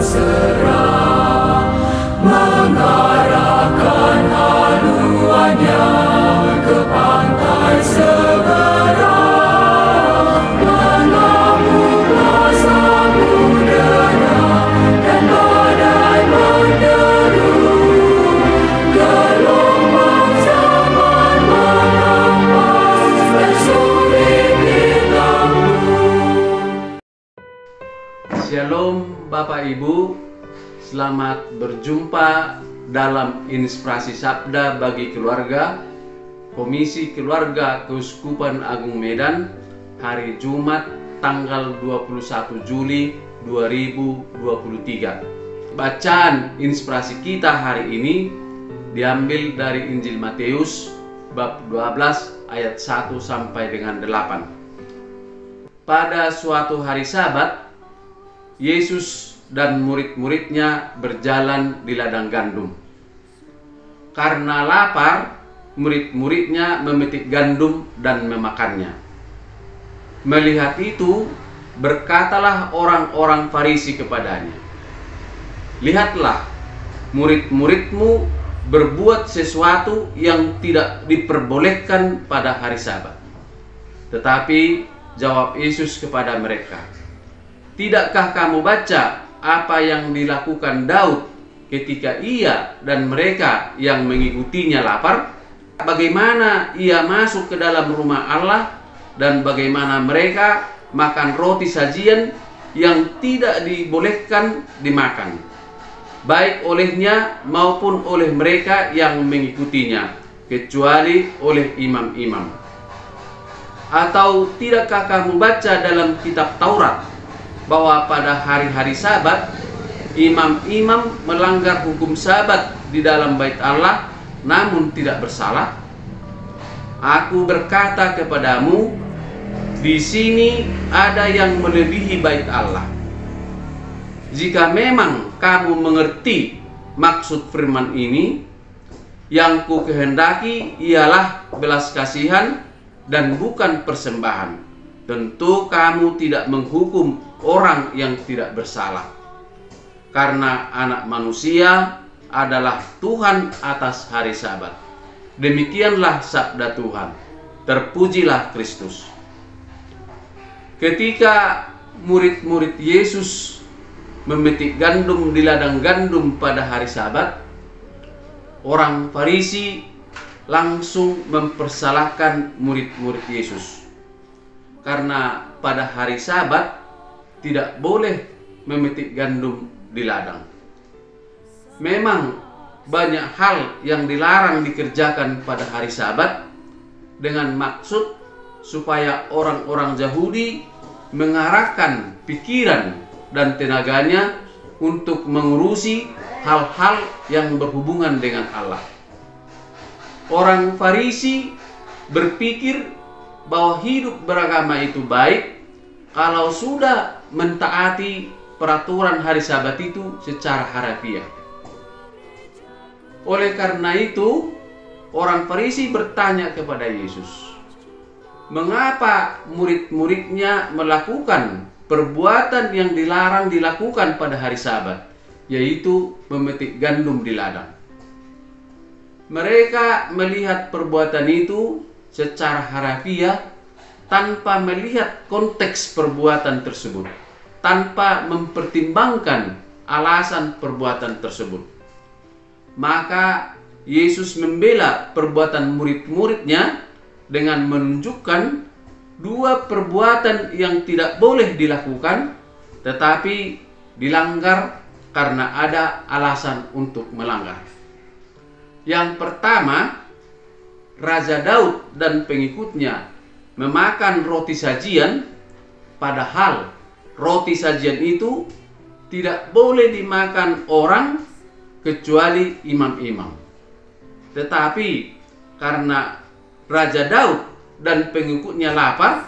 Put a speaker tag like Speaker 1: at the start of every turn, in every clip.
Speaker 1: berserah, mengarahkan haluannya ke pantai seberang. Mengamuklah samudera dan badai menderu, gelombang zaman merampas dan sulit ditanggung.
Speaker 2: Shalom Bapak Ibu, selamat berjumpa dalam Inspirasi Sabda bagi Keluarga, Komisi Keluarga Keuskupan Agung Medan, hari Jumat tanggal 21 Juli 2023. Bacaan inspirasi kita hari ini diambil dari Injil Matius bab 12 ayat 1 sampai dengan 8. Pada suatu hari Sabat, Yesus dan murid-muridnya berjalan di ladang gandum. Karena lapar, murid-muridnya memetik gandum dan memakannya. Melihat itu, berkatalah orang-orang Farisi kepadanya, "Lihatlah, murid-muridmu berbuat sesuatu yang tidak diperbolehkan pada hari Sabat." Tetapi jawab Yesus kepada mereka, "Tidakkah kamu baca apa yang dilakukan Daud ketika ia dan mereka yang mengikutinya lapar? Bagaimana ia masuk ke dalam rumah Allah dan bagaimana mereka makan roti sajian yang tidak dibolehkan dimakan, baik olehnya maupun oleh mereka yang mengikutinya, kecuali oleh imam-imam. Atau tidakkah kamu baca dalam kitab Taurat bahwa pada hari-hari Sabat imam-imam melanggar hukum Sabat di dalam bait Allah namun tidak bersalah? Aku berkata kepadamu, di sini ada yang melebihi bait Allah. Jika memang kamu mengerti maksud firman ini, yang ku kehendaki ialah belas kasihan dan bukan persembahan, tentu kamu tidak menghukum orang yang tidak bersalah. Karena Anak Manusia adalah Tuhan atas hari Sabat." Demikianlah sabda Tuhan. Terpujilah Kristus. Ketika murid-murid Yesus memetik gandum di ladang gandum pada hari Sabat, orang Farisi langsung mempersalahkan murid-murid Yesus. Karena pada hari Sabat tidak boleh memetik gandum di ladang. Memang banyak hal yang dilarang dikerjakan pada hari Sabat dengan maksud supaya orang-orang Yahudi mengarahkan pikiran dan tenaganya untuk mengurusi hal-hal yang berhubungan dengan Allah. Orang Farisi berpikir bahwa hidup beragama itu baik kalau sudah mentaati peraturan hari Sabat itu secara harafiah. Oleh karena itu, orang Farisi bertanya kepada Yesus, mengapa murid-muridnya melakukan perbuatan yang dilarang dilakukan pada hari Sabat, yaitu memetik gandum di ladang. Mereka melihat perbuatan itu secara harafiah tanpa melihat konteks perbuatan tersebut, tanpa mempertimbangkan alasan perbuatan tersebut. Maka Yesus membela perbuatan murid-muridnya dengan menunjukkan dua perbuatan yang tidak boleh dilakukan, tetapi dilanggar karena ada alasan untuk melanggar. Yang pertama, Raja Daud dan pengikutnya memakan roti sajian, padahal roti sajian itu tidak boleh dimakan orang kecuali imam-imam. Tetapi karena Raja Daud dan pengikutnya lapar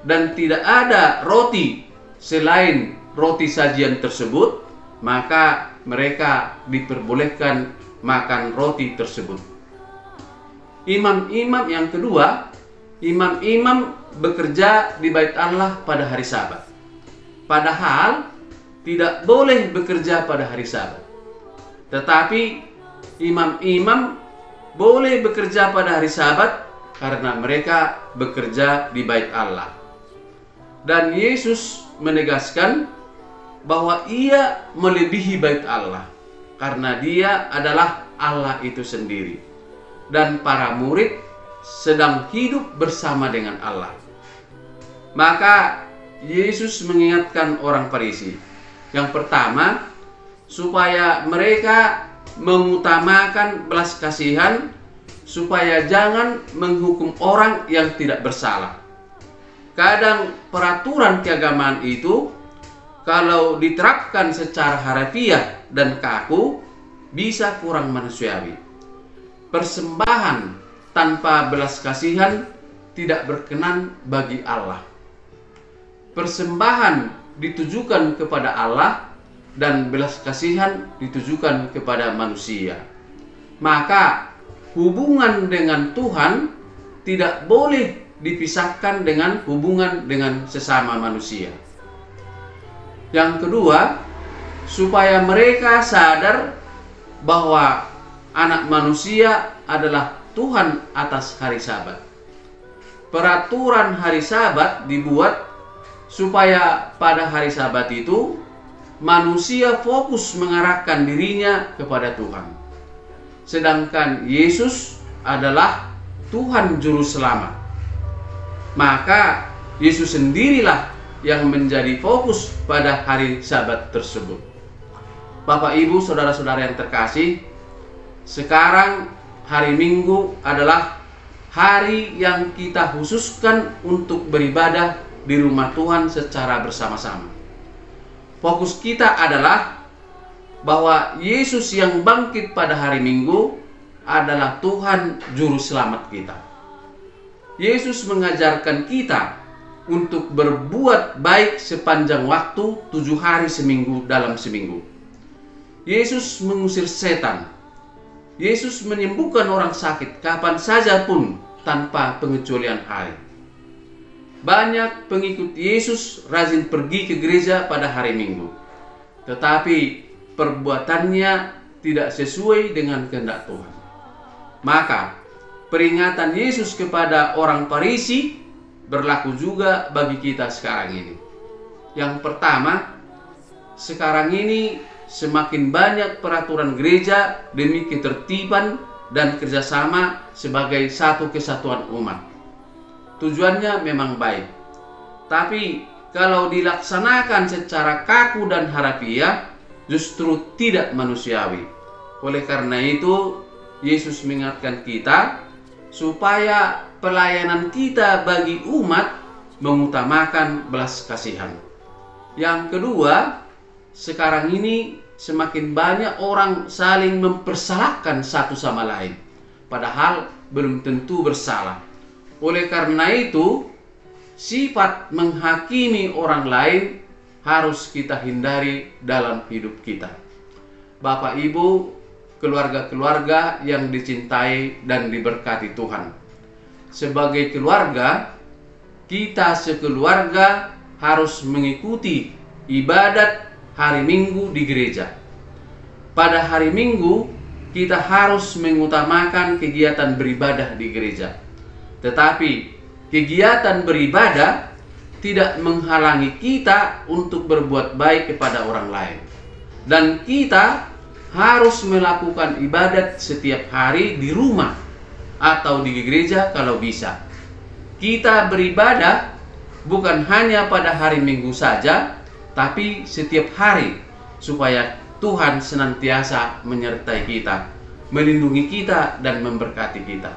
Speaker 2: dan tidak ada roti selain roti sajian tersebut, maka mereka diperbolehkan makan roti tersebut. Imam-imam yang kedua, imam-imam bekerja di bait Allah pada hari Sabat. Padahal tidak boleh bekerja pada hari Sabat. Tetapi imam-imam boleh bekerja pada hari Sabat karena mereka bekerja di bait Allah. Dan Yesus menegaskan bahwa ia melebihi bait Allah karena dia adalah Allah itu sendiri. Dan para murid sedang hidup bersama dengan Allah. Maka Yesus mengingatkan orang Farisi. Yang pertama, supaya mereka mengutamakan belas kasihan, supaya jangan menghukum orang yang tidak bersalah. Kadang peraturan keagamaan itu kalau diterapkan secara harfiah dan kaku bisa kurang manusiawi. Persembahan tanpa belas kasihan tidak berkenan bagi Allah. Persembahan ditujukan kepada Allah dan belas kasihan ditujukan kepada manusia. Maka hubungan dengan Tuhan tidak boleh dipisahkan dengan hubungan dengan sesama manusia. Yang kedua, supaya mereka sadar bahwa anak manusia adalah Tuhan atas hari Sabat. Peraturan hari Sabat dibuat supaya pada hari Sabat itu manusia fokus mengarahkan dirinya kepada Tuhan. Sedangkan Yesus adalah Tuhan Juru Selamat. Maka Yesus sendirilah yang menjadi fokus pada hari Sabat tersebut. Bapak, Ibu, saudara-saudara yang terkasih, sekarang hari Minggu adalah hari yang kita khususkan untuk beribadah di rumah Tuhan secara bersama-sama. Fokus kita adalah bahwa Yesus yang bangkit pada hari Minggu adalah Tuhan Juru Selamat kita. Yesus mengajarkan kita untuk berbuat baik sepanjang waktu 7 hari seminggu dalam seminggu. Yesus mengusir setan. Yesus menyembuhkan orang sakit kapan saja pun tanpa pengecualian hari. Banyak pengikut Yesus rajin pergi ke gereja pada hari Minggu, tetapi perbuatannya tidak sesuai dengan kehendak Tuhan. Maka peringatan Yesus kepada orang Farisi berlaku juga bagi kita sekarang ini. Yang pertama, sekarang ini semakin banyak peraturan gereja demi ketertiban dan kerjasama sebagai satu kesatuan umat. Tujuannya memang baik, tapi kalau dilaksanakan secara kaku dan harfiah justru tidak manusiawi. Oleh karena itu, Yesus mengingatkan kita supaya pelayanan kita bagi umat mengutamakan belas kasihan. Yang kedua, sekarang ini semakin banyak orang saling mempersalahkan satu sama lain, padahal belum tentu bersalah. Oleh karena itu, sifat menghakimi orang lain harus kita hindari dalam hidup kita. Bapak, Ibu, keluarga-keluarga yang dicintai dan diberkati Tuhan. Sebagai keluarga, kita sekeluarga harus mengikuti ibadat hari Minggu di gereja. Pada hari Minggu, kita harus mengutamakan kegiatan beribadah di gereja. Tetapi kegiatan beribadah tidak menghalangi kita untuk berbuat baik kepada orang lain. Dan kita harus melakukan ibadat setiap hari di rumah atau di gereja kalau bisa. Kita beribadah bukan hanya pada hari Minggu saja, tapi setiap hari, supaya Tuhan senantiasa menyertai kita, melindungi kita, dan memberkati kita.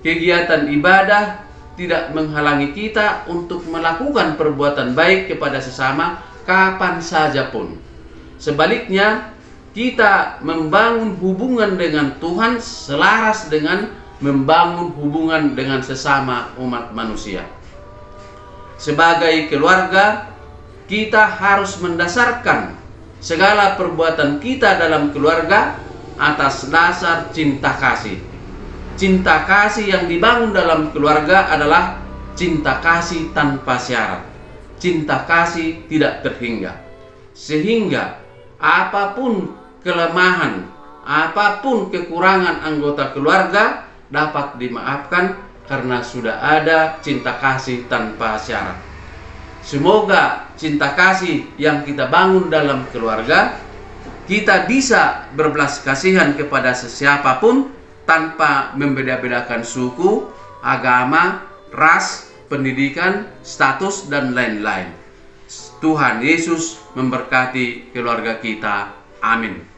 Speaker 2: Kegiatan ibadah tidak menghalangi kita untuk melakukan perbuatan baik kepada sesama kapan saja pun. Sebaliknya, kita membangun hubungan dengan Tuhan selaras dengan membangun hubungan dengan sesama umat manusia. Sebagai keluarga, kita harus mendasarkan segala perbuatan kita dalam keluarga atas dasar cinta kasih. Cinta kasih yang dibangun dalam keluarga adalah cinta kasih tanpa syarat. Cinta kasih tidak terhingga. sehingga apapun kelemahan, apapun kekurangan anggota keluarga dapat dimaafkan karena sudah ada cinta kasih tanpa syarat. Semoga cinta kasih yang kita bangun dalam keluarga, kita bisa berbelas kasihan kepada sesiapapun tanpa membeda-bedakan suku, agama, ras, pendidikan, status, dan lain-lain. Tuhan Yesus memberkati keluarga kita. Amin.